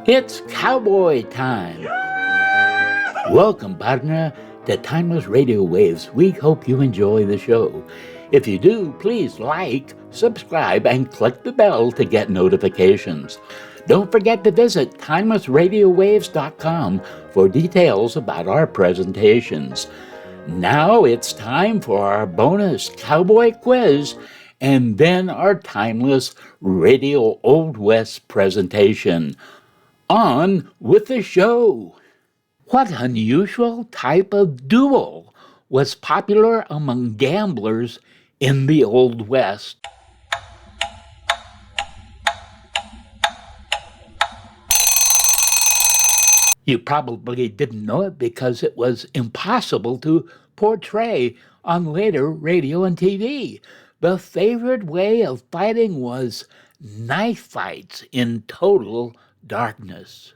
It's cowboy time. Welcome, partner, to Timeless Radio Waves. We hope you enjoy the show. If you do, please like, subscribe, and click the bell to get notifications. Don't forget to visit timelessradiowaves.com for details about our presentations. Now it's time for our bonus Cowboy Quiz and then our Timeless Radio Old West presentation. On with the show. What unusual type of duel was popular among gamblers in the Old West? You probably didn't know it because it was impossible to portray on later radio and TV. The favored way of fighting was knife fights in total darkness.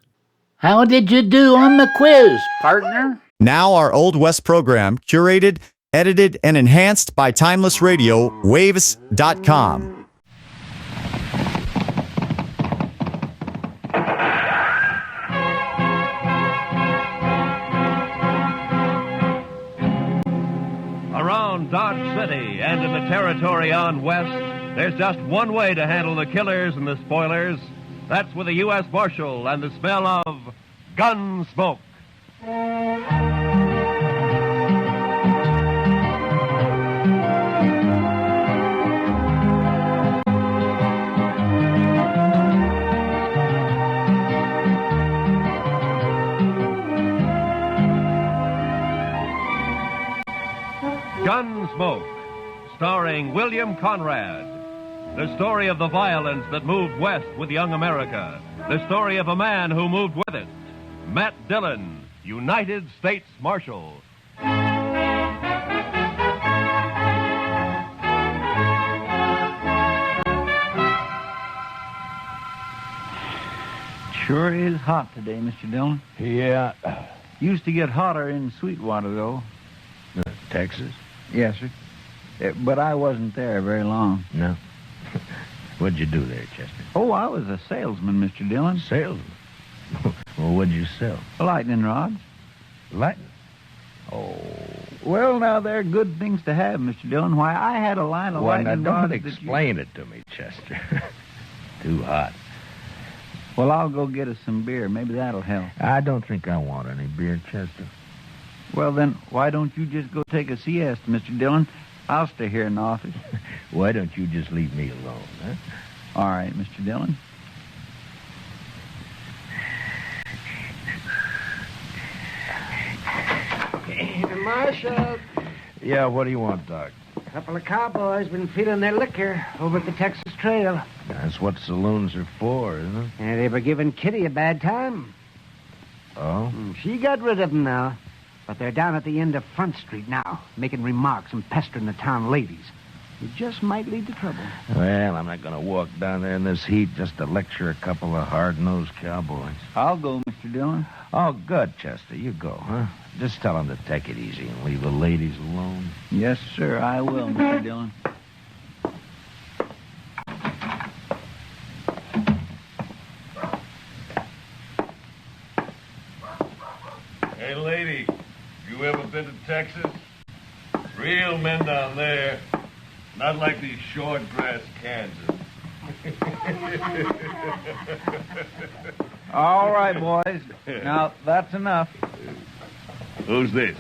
How did you do on the quiz, partner? Now our Old West program, curated, edited, and enhanced by Timeless Radio, waves.com. Around Dodge City and in the territory on West, there's just one way to handle the killers and the spoilers. That's with a U.S. Marshal and the smell of Gunsmoke. Gunsmoke, starring William Conrad. The story of the violence that moved west with young America. The story of a man who moved with it. Matt Dillon, United States Marshal. Sure is hot today, Mr. Dillon. Yeah. Used to get hotter in Sweetwater, though. Texas? Yes, sir. But I wasn't there very long. No. What'd you do there, Chester? Oh, I was a salesman, Mr. Dillon. Salesman? Well, what'd you sell? Lightning rods. Lightning? Oh. Well, now, they're good things to have, Mr. Dillon. Why, I had a line of lightning now rods don't explain it to me, Chester. Too hot. Well, I'll go get us some beer. Maybe that'll help. I don't think I want any beer, Chester. Well, then, why don't you just go take a siesta, Mr. Dillon? I'll stay here in the office. Why don't you just leave me alone, huh? All right, Mr. Dillon. Marshal, Yeah, what do you want, Doc? a couple of cowboys been feeling their liquor over at the Texas Trail. That's what saloons are for, isn't it? And they were giving Kitty a bad time. Oh? She got rid of them now. But they're down at the end of Front Street now, making remarks and pestering the town ladies. It just might lead to trouble. Well, I'm not going to walk down there in this heat just to lecture a couple of hard-nosed cowboys. I'll go, Mr. Dillon. Oh, good, Chester. You go, huh? Just tell them to take it easy and leave the ladies alone. Yes, sir, I will, Mr. Dillon. Hey, lady, you ever been to Texas? Real men down there. Not like these short grass Kansas. All right, boys. Now, that's enough. Who's this?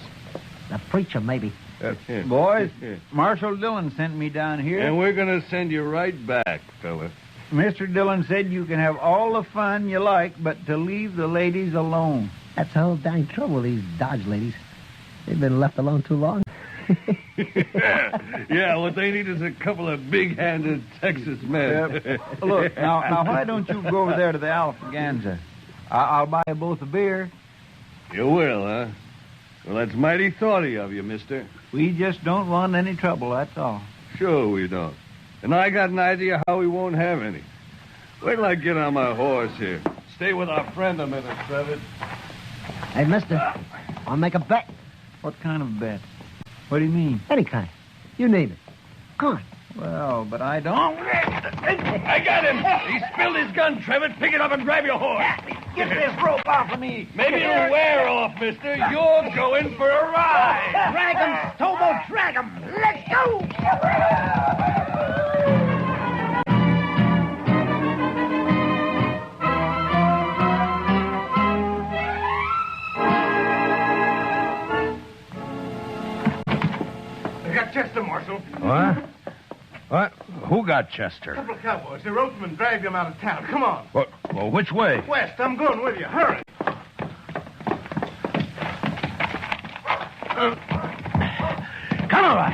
The preacher, maybe. Boys, Marshal Dillon sent me down here. And we're going to send you right back, fella. Mr. Dillon said you can have all the fun you like, but to leave the ladies alone. That's the whole dang trouble, these Dodge ladies. They've been left alone too long. Yeah, what they need is a couple of big-handed Texas men. Look, now, why don't you go over there to the Alfaganza? I'll buy you both a beer. You will, huh? Well, that's mighty thoughty of you, mister. We just don't want any trouble, that's all. Sure we don't. And I got an idea how we won't have any. Wait till I get on my horse here. Stay with our friend a minute, Trevor. Hey, mister, I'll make a bet. What kind of bet? What do you mean? Any kind. You name it. Come on. Well, but I don't. I got him! He spilled his gun, Trevor. Pick it up and grab your horse. Get this rope off of me. Maybe it'll wear off, mister. You're going for a ride. Drag him, Stobo, drag him. Let's go. I got Chester, Marshal. What? What? Who got Chester? A couple of cowboys. The ropesman dragged him out of town. Come on. What? Well, which way? West, I'm going with you. Hurry. Come on.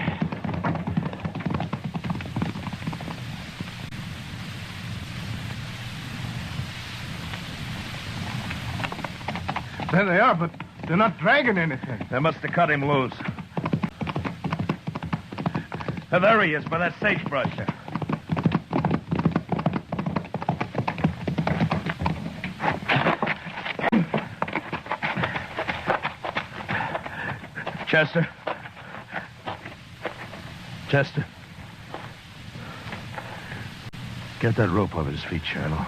There they are, but they're not dragging anything. They must have cut him loose. There he is, by that sagebrush there. Chester. Chester. Get that rope off his feet, Shiloh.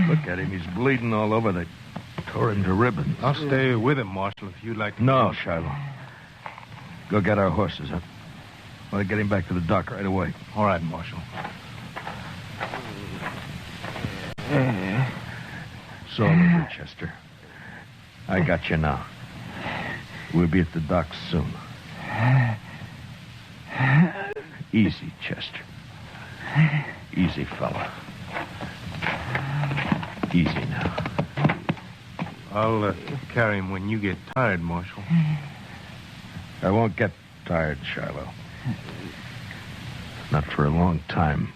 Look at him. He's bleeding all over. They tore him to ribbons. I'll stay with him, Marshal, if you'd like to. No, Shiloh. Go get our horses, huh? Want to get him back to the dock right away. All right, Marshal. So long, Chester. I got you now. We'll be at the dock soon. Easy, Chester. Easy, fella. Easy now. I'll carry him when you get tired, Marshal. I won't get tired, Shiloh. Not for a long time.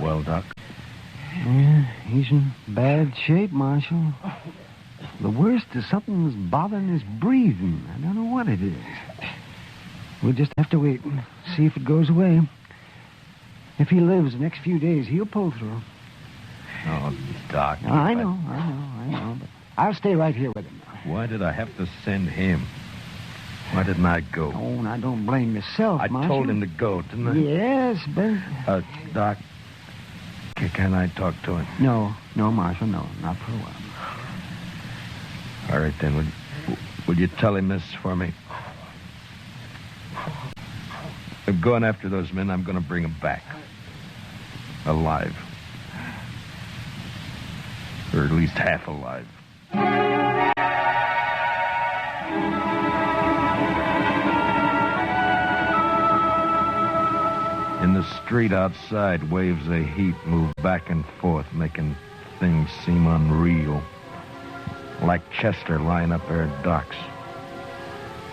Well, Doc? Yeah, he's in bad shape, Marshal. The worst is something that's bothering his breathing. I don't know what it is. We'll just have to wait and see if it goes away. If he lives the next few days, he'll pull through. Oh, Doc. I know. But I'll stay right here with him. Why did I have to send him? Why didn't I go? Oh, and I don't blame myself, I Marshal. told him to go, didn't I? Yes, but... Doc, can I talk to him? No, Marshal, no, not for a while. All right, then. Would you tell him this for me? I'm going after those men. I'm going to bring them back. Alive. Or at least half alive. In the street outside, waves of heat move back and forth, making things seem unreal. Like Chester lying up there at docks.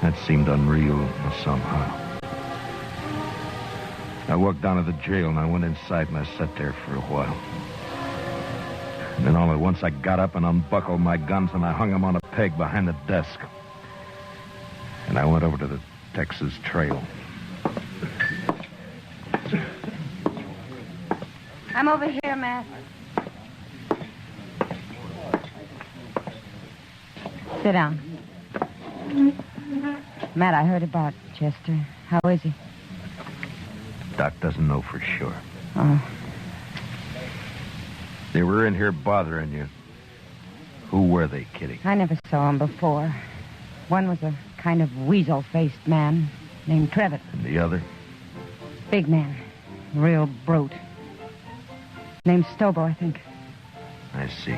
That seemed unreal somehow. I walked down to the jail and I went inside and I sat there for a while. And then all at once I got up and unbuckled my guns and I hung them on a peg behind the desk. And I went over to the Texas Trail. I'm over here, Matt. Sit down. Matt, I heard about Chester. How is he? Doc doesn't know for sure. Oh. They were in here bothering you. Who were they, Kitty? I never saw him before. One was a kind of weasel-faced man named Trevitt. And the other? Big man. Real brute. Named Stobo, I think. I see.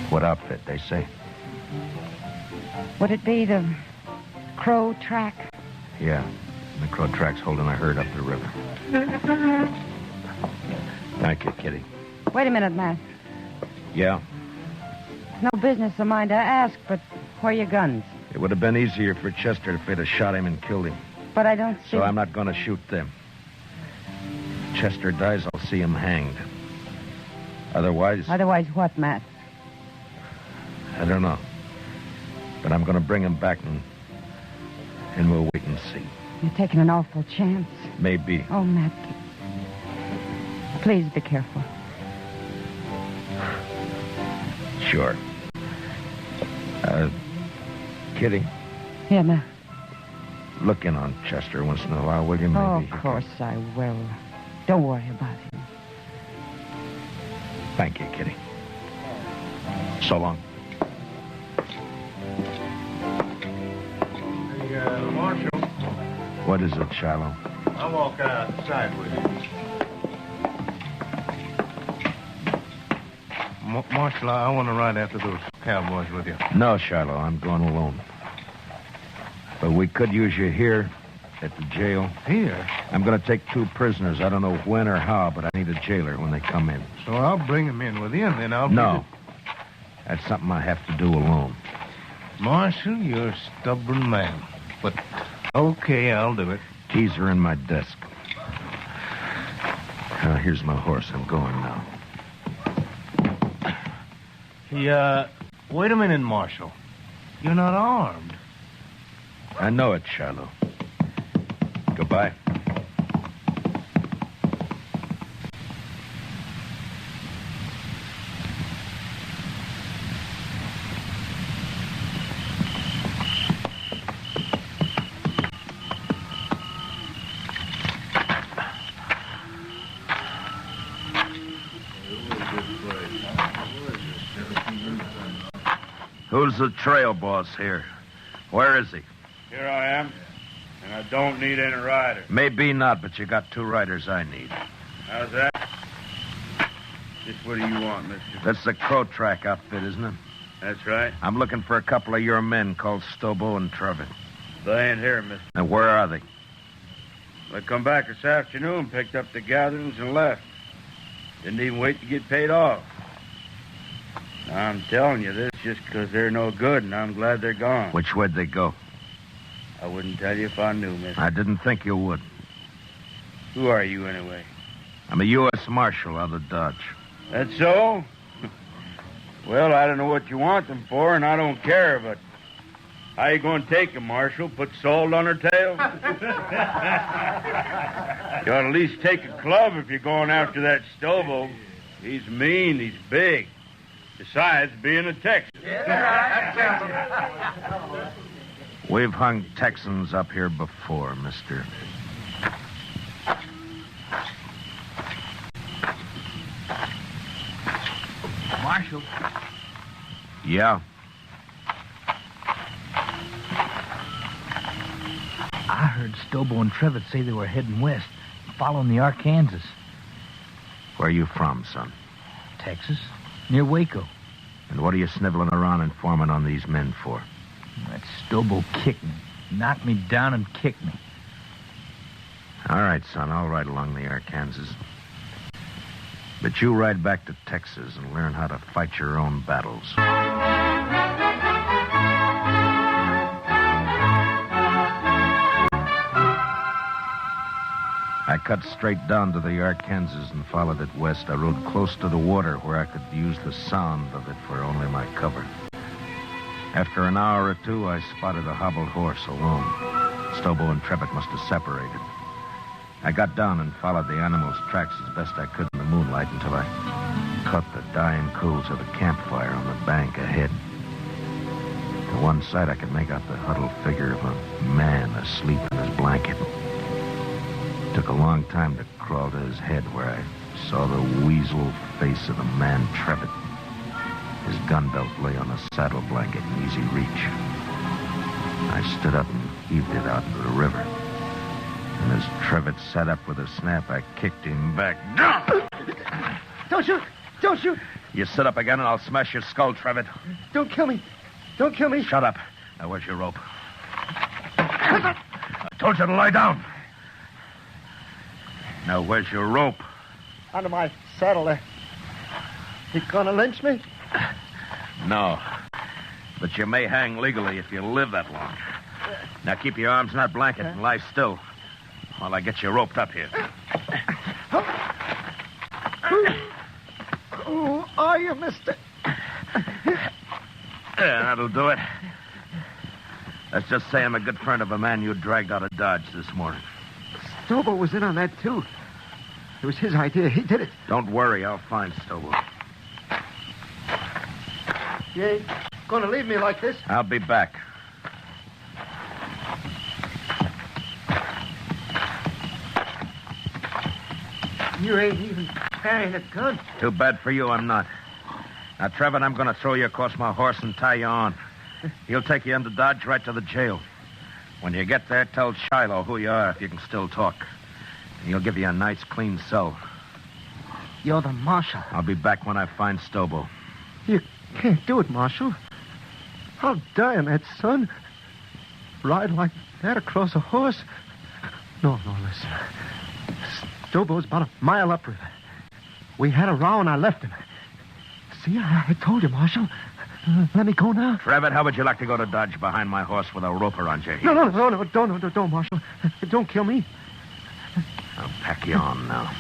What outfit, they say? Would it be the Crow Track? Yeah. The Crow Track's holding a herd up the river. Thank you, Kitty. Wait a minute, Matt. Yeah? No business of mine to ask, but where are your guns? It would have been easier for Chester if they'd have shot him and killed him. But I don't see... So I'm not going to shoot them. If Chester dies, I'll see him hanged. Otherwise... Otherwise what, Matt? I don't know. But I'm going to bring him back and we'll wait and see. You're taking an awful chance. Maybe. Oh, Matt. Please be careful. Sure. Kitty, Yeah, ma. look in on Chester once in a while, will you? Maybe Oh, he of can- course I will. Don't worry about him. Thank you, Kitty. So long. Hey, Marshal, What is it, Shiloh? I'll walk outside with you. Marshal, I want to ride after those cowboys with you. No, Shiloh, I'm going alone. But we could use you here at the jail. Here? I'm going to take 2 prisoners. I don't know when or how, but I need a jailer when they come in. So I'll bring them in with you, and then I'll... No. That's something I have to do alone. Marshal, you're a stubborn man. But, okay, I'll do it. Keys are in my desk. Here's my horse. I'm going now. Hey, wait a minute, Marshal. You're not armed. I know it, Shiloh. Goodbye. Who's the trail boss here? Where is he? Here I am, and I don't need any rider. Maybe not, but you got 2 riders I need. How's that? Just what do you want, mister? That's the Crow Track outfit, isn't it? That's right. I'm looking for a couple of your men called Stobo and Trevitt. They ain't here, mister. Now, where are they? They come back this afternoon, picked up the gatherings, and left. Didn't even wait to get paid off. Now, I'm telling you this just because they're no good, and I'm glad they're gone. Which way'd they go? I wouldn't tell you if I knew, mister. I didn't think you would. Who are you, anyway? I'm a U.S. Marshal out of Dodge. That's so? Well, I don't know what you want them for, and I don't care, but how you going to take them, Marshal? Put salt on her tail? You ought to at least take a club if you're going after that Stobo. He's mean, he's big. Besides being a Texan. We've hung Texans up here before, mister. Marshal, Yeah? I heard Stobo and Trevitt say they were heading west, following the Arkansas. Where are you from, son? Texas, near Waco. And what are you sniveling around informing on these men for? That Stobo kicked me, knocked me down and kicked me. All right, son, I'll ride along the Arkansas. But you ride back to Texas and learn how to fight your own battles. I cut straight down to the Arkansas and followed it west. I rode close to the water where I could use the sound of it for only my cover. After an hour or 2, I spotted a hobbled horse alone. Stobo and Trevitt must have separated. I got down and followed the animal's tracks as best I could in the moonlight until I caught the dying coals of a campfire on the bank ahead. To one side, I could make out the huddled figure of a man asleep in his blanket. It took a long time to crawl to his head where I saw the weasel face of the man Trevitt. His gun belt lay on a saddle blanket in easy reach. I stood up and heaved it out into the river. And as Trevitt sat up with a snap, I kicked him back. Don't shoot! Don't shoot! You sit up again and I'll smash your skull, Trevitt. Don't kill me! Don't kill me! Shut up. Now, where's your rope? I told you to lie down. Now, where's your rope? Under my saddle there. You gonna lynch me? No. But you may hang legally if you live that long. Now, keep your arms in that blanket and lie still while I get you roped up here. Who are you, mister? Yeah, that'll do it. Let's just say I'm a good friend of a man you dragged out of Dodge this morning. Stobo was in on that, too. It was his idea. He did it. Don't worry, I'll find Stobo. You ain't gonna leave me like this. I'll be back. You ain't even carrying a gun. Too bad for you, I'm not. Now, Trevor, I'm going to throw you across my horse and tie you on. He'll take you into Dodge right to the jail. When you get there, tell Shiloh who you are if you can still talk. And he'll give you a nice, clean cell. You're the marshal. I'll be back when I find Stobo. You can't do it, Marshal. How dare that son ride like that across a horse? No, listen. Stobo's about a mile upriver. We had a row and I left him. See, I told you, Marshal. Let me go now. Trevor, how would you like to go to Dodge behind my horse with a rope around your heels? No, don't, Marshal. Don't kill me. I'll pack you on now.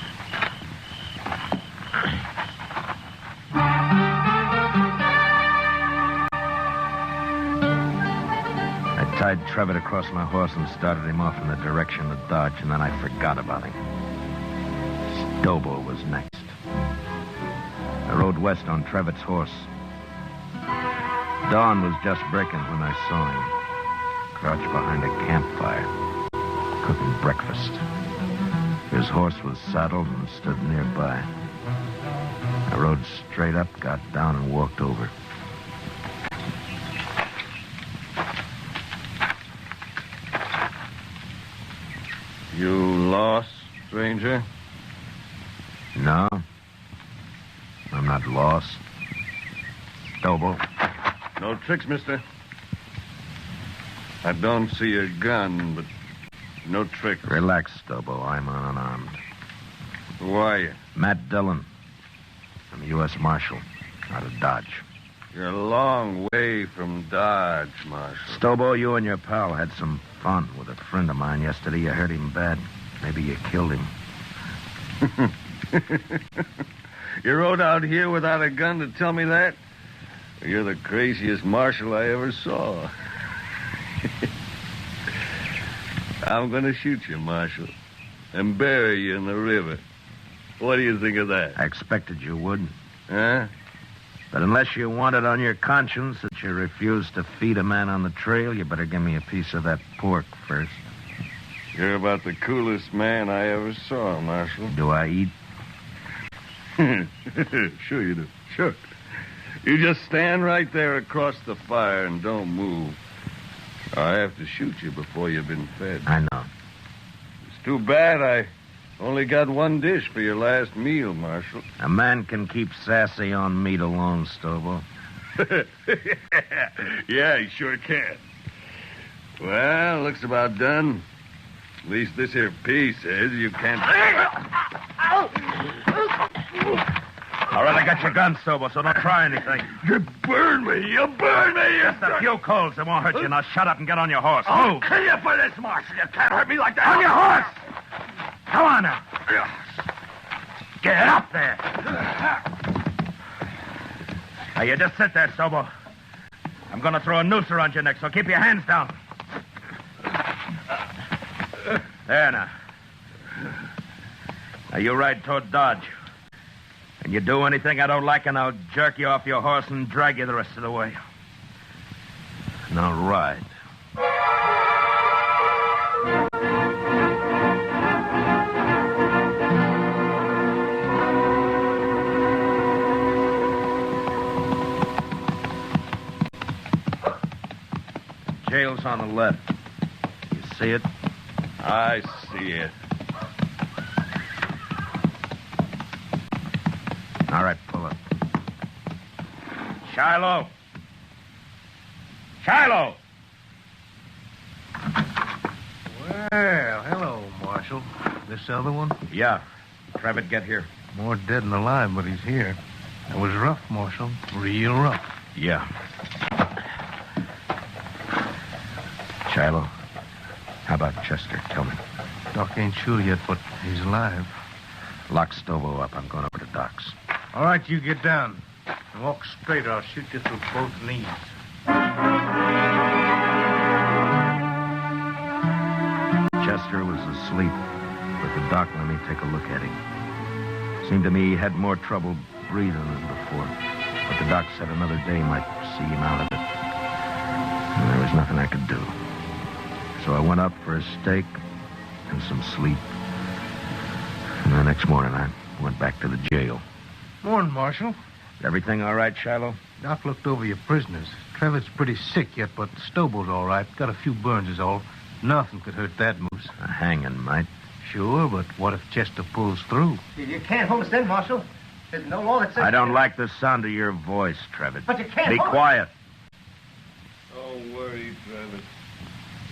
I tied Trevor across my horse and started him off in the direction of Dodge, and then I forgot about him. Stobo was next. I rode west on Trevitt's horse. Dawn was just breaking when I saw him, crouched behind a campfire, cooking breakfast. His horse was saddled and stood nearby. I rode straight up, got down, and walked over. You lost, stranger? No. I'm not lost. Stobo. No tricks, mister. I don't see a gun, but no tricks. Relax, Stobo. I'm unarmed. Who are you? Matt Dillon. I'm a U.S. Marshal out of Dodge. You're a long way from Dodge, Marshal. Stobo, you and your pal had some fun with a friend of mine yesterday. You hurt him bad. Maybe you killed him. You rode out here without a gun to tell me that? You're the craziest marshal I ever saw. I'm going to shoot you, Marshal, and bury you in the river. What do you think of that? I expected you would. Huh? But unless you want it on your conscience that you refused to feed a man on the trail, you better give me a piece of that pork first. You're about the coolest man I ever saw, Marshal. Do I eat? Sure you do. Sure. You just stand right there across the fire and don't move. Or I have to shoot you before you've been fed. I know. It's too bad I only got one dish for your last meal, Marshal. A man can keep sassy on meat alone, Stobo. Yeah, he sure can. Well, looks about done. At least this here piece says you can't... All right, I got your gun, Stobo, so don't try anything. You burn me! You burn me! Just a few colds. It won't hurt you. Now shut up and get on your horse. I'll kill you for this, Marshal. You can't hurt me like that. On your horse! Come on now. Get up there. Now, you just sit there, Stobo. I'm going to throw a noose around your neck, so keep your hands down. There now. Now, you ride toward Dodge. And you do anything I don't like, and I'll jerk you off your horse and drag you the rest of the way. Now, ride. Jail's on the left. You see it? I see it. All right, pull up. Shiloh! Shiloh! Well, hello, Marshal. This other one? Yeah. Trevitt, get here. More dead than alive, but he's here. It was rough, Marshal. Real rough. Yeah. Shiloh, how about Chester? Tell me. Doc ain't sure yet, but he's alive. Lock Stobo up. I'm going over to Doc's. All right, you get down. And walk straight, or I'll shoot you through both knees. Chester was asleep, but the doc let me take a look at him. Seemed to me he had more trouble breathing than before. But the doc said another day might see him out of it. And there was nothing I could do. So I went up for a steak and some sleep. And the next morning I went back to the jail. Morning, Marshal. Everything all right, Shiloh? Doc looked over your prisoners. Trevor's pretty sick yet, but Stoble's all right. Got a few burns is all. Nothing could hurt that moose. A hanging might. Sure, but what if Chester pulls through? You can't hold us then, Marshal. There's no law that says... I don't like the sound of your voice, Trevor. But you can't Be hold us. quiet. Don't worry, Travis.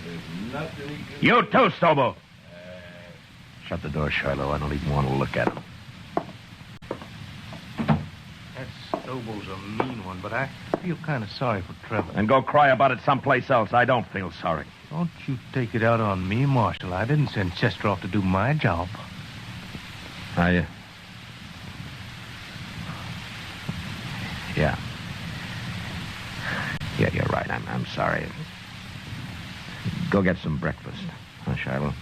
There's nothing he can... You too, Stobo. Shut the door, Shiloh. I don't even want to look at him. That Stoble's a mean one, but I feel kind of sorry for Trevor. And go cry about it someplace else. I don't feel sorry. Don't you take it out on me, Marshal. I didn't send Chester off to do my job. Yeah. Yeah, you're right. I'm sorry. Go get some breakfast, huh, Shiloh?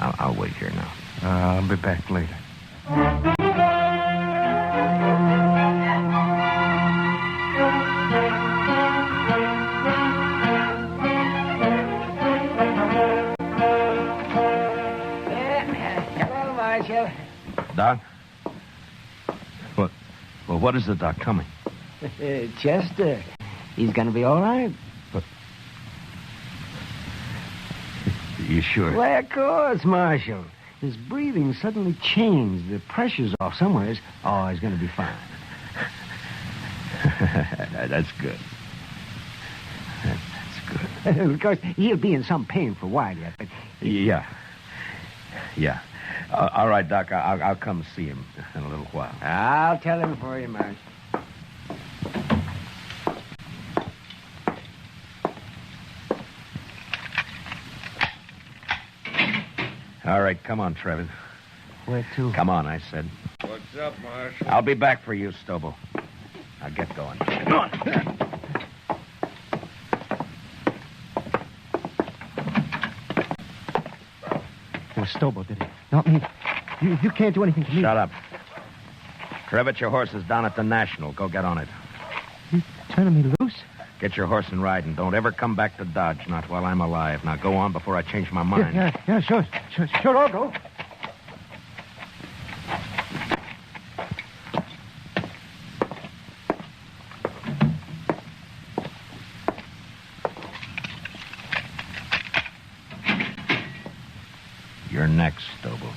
I'll wait here now. I'll be back later. Hello, Marshal. Doc? What? Well, what is the doc coming? Chester. He's going to be all right. You sure? Why, of course, Marshal. His breathing suddenly changed. The pressure's off somewhere. Oh, he's going to be fine. That's good. That's good. Of course, he'll be in some pain for a while yet, but... Yeah. All right, Doc. I'll come see him in a little while. I'll tell him for you, Marshal. All right, come on, Trevor. Where to? Come on, I said. What's up, Marshal? I'll be back for you, Stobo. Now get going. Come on. It was Stobo, did he? Not me. You can't do anything to me. Shut up. Trevitt, your horse is down at the National. Go get on it. You turning me loose? Get your horse and ride, and don't ever come back to Dodge, not while I'm alive. Now go on before I change my mind. Yeah, sure, I'll go. You're next, Stobo.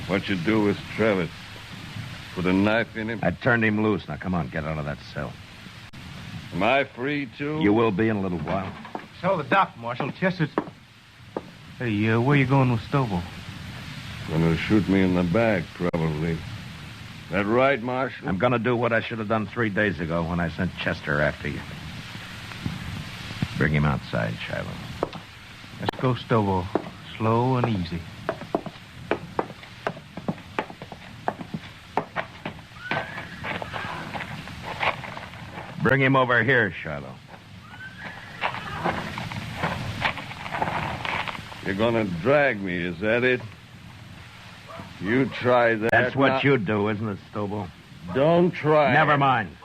What you do with Travis? Put a knife in him? I turned him loose. Now come on, get out of that cell. Am I free, too? You will be in a little while. So the doc, Marshal. Chester's... Hey, where you going with Stobo? Gonna shoot me in the back, probably. That right, Marshal? I'm gonna do what I should have done 3 days ago when I sent Chester after you. Bring him outside, Shiloh. Let's go, Stobo. Slow and easy. Bring him over here, Shiloh. You're gonna drag me, is that it? You try that. That's what now. you do, isn't it, Stobo? Don't try. Never mind.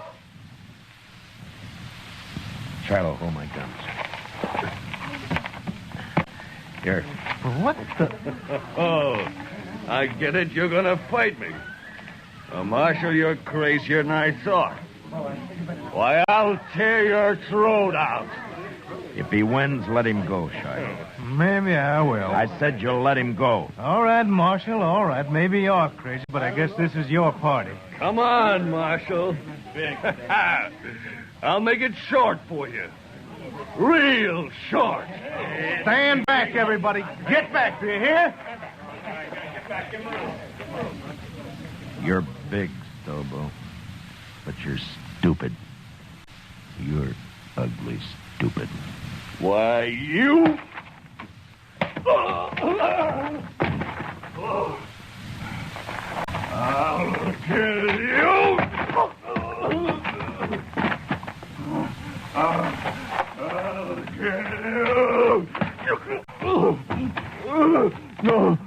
Shiloh, hold my guns. Here. What the... Oh, I get it. You're gonna fight me. Marshal, you're crazier than I thought. Why, I'll tear your throat out. If he wins, let him go, Shiloh. Maybe I will. I said you'll let him go. All right, Marshal, all right. Maybe you're crazy, but I guess this is your party. Come on, Marshal. I'll make it short for you. Real short. Stand back, everybody. Get back, do you hear? You're big, Stobo, but you're stupid. You're ugly stupid. Why, you... I'll kill you. I'll kill you. No.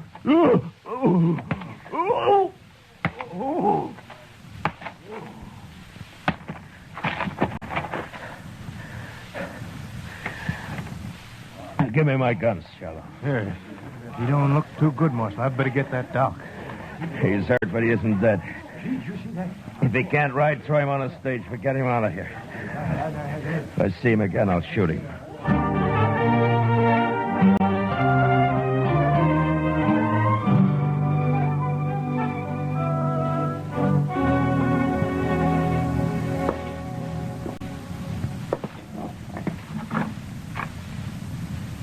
give me my guns, Shallow. Here. He don't look too good, Marshal. I'd better get that doc. He's hurt, but he isn't dead. If he can't ride, throw him on a stage, but get him out of here. If I see him again, I'll shoot him.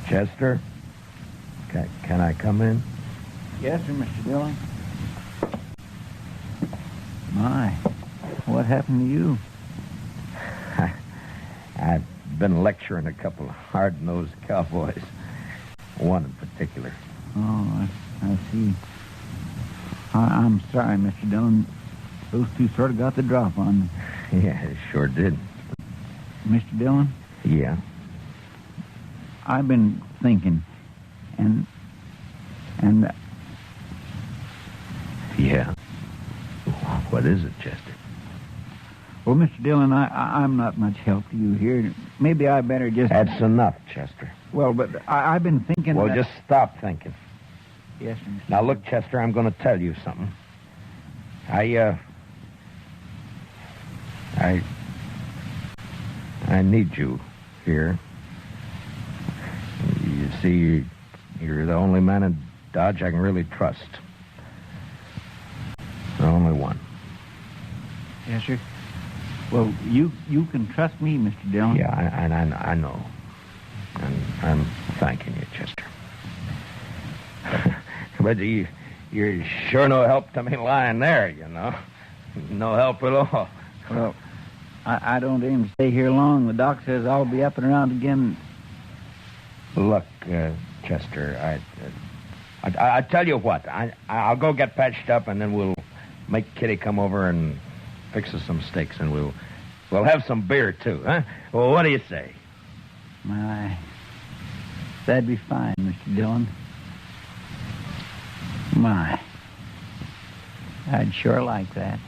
Chester, can I come in? Yes, sir, Mr. Dillion. My, what happened to you? I've been lecturing a couple of hard-nosed cowboys. One in particular. Oh, I see. I'm sorry, Mr. Dillon. Those two sort of got the drop on me. Yeah, it sure did. Mr. Dillon, Yeah? I've been thinking, and Yeah. What is it, Chester? well, Mr. Dillon, I'm not much help to you here. Maybe I better just... That's enough, Chester. Well, but I've been thinking... Well, that... just stop thinking. Yes, sir, Mr. Now, look, Chester, I'm going to tell you something. I need you here. You see, you're the only man in Dodge I can really trust. The only one. Yes, sir. Well, you can trust me, Mr. Dillon. Yeah, I know. And I'm thanking you, Chester. But you're sure no help to me lying there, you know. No help at all. Well, I don't aim to stay here long. The doc says I'll be up and around again. Look, Chester, I tell you what. I'll go get patched up, and then we'll make Kitty come over and fix us some steaks, and we'll have some beer too, huh? Well, what do you say? My, that'd be fine, Mr. Dillon. My, I'd sure like that.